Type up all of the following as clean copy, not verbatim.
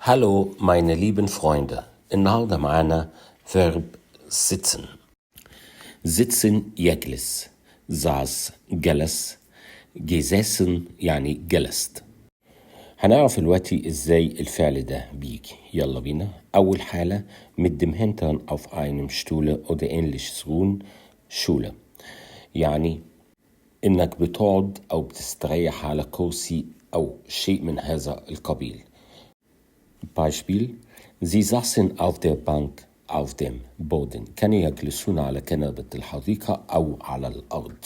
Hallo, meine lieben Freunde. النهارده معانا Verb sitzen. Sitzen يجلس. saß جلس. gesessen يعني جلست. هنعرف دلوقتي ازاي الفعل ده بيجي. يلا بينا. أول حالة mit dem Hintern auf einem Stuhle oder ähnliches ruhen. Schule. يعني إنك بتقعد أو بتستريح على كرسي أو شيء من هذا القبيل. Beispiel: Sie saßen auf der Bank auf dem Boden. كانوا يجلسون على كنبة الحديقة أو على الأرض.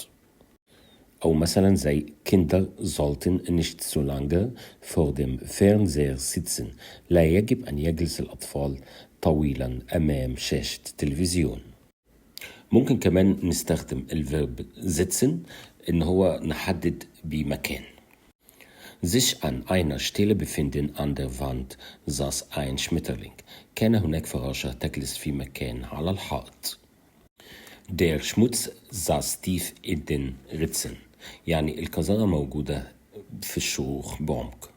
أو مثلا زي Kinder sollten nicht so lange vor dem Fernseher sitzen. لا يجب أن يجلس الأطفال طويلا أمام شاشة التلفزيون. ممكن كمان نستخدم الفيرب sitzen إن هو نحدد بمكان. Sich an einer Stelle befinden an der Wand saß ein Schmetterling. كان هناك فراشة تجلس في مكان على الحائط. Der Schmutz saß tief in den Ritzen. يعني القذارة موجودة في الشروخ بعمق.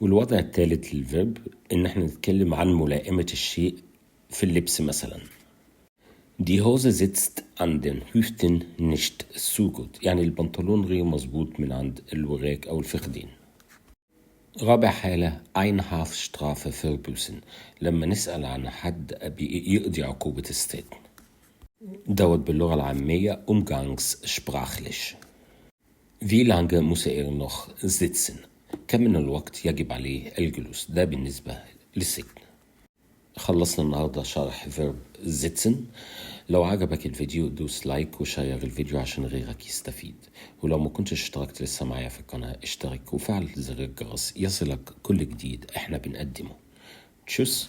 والوضع الثالث للفيرب إن احنا نتكلم عن ملائمة الشيء في اللبس مثلا. Die Hose sitzt an den Hüften nicht so gut. يعني البنطلون غير مظبوط من عند الوراك أو الفخذين. رابع حالة Einhaftstrafe Verbüßen. لما نسأل عن حد يقضي عقوبة السجن. دوت باللغة العامية umgangssprachlich. Wie lange muss er noch sitzen? كم من الوقت يجب عليه الجلوس؟ ده بالنسبة للسجن. خلصنا النهاردة شرح فيرب sitzen. لو عجبك الفيديو دوس لايك وشير الفيديو عشان غيرك يستفيد. ولو ما كنتش اشتركت لسه معايا في القناة اشترك وفعل زر الجرس يصلك كل جديد احنا بنقدمه. تشوس.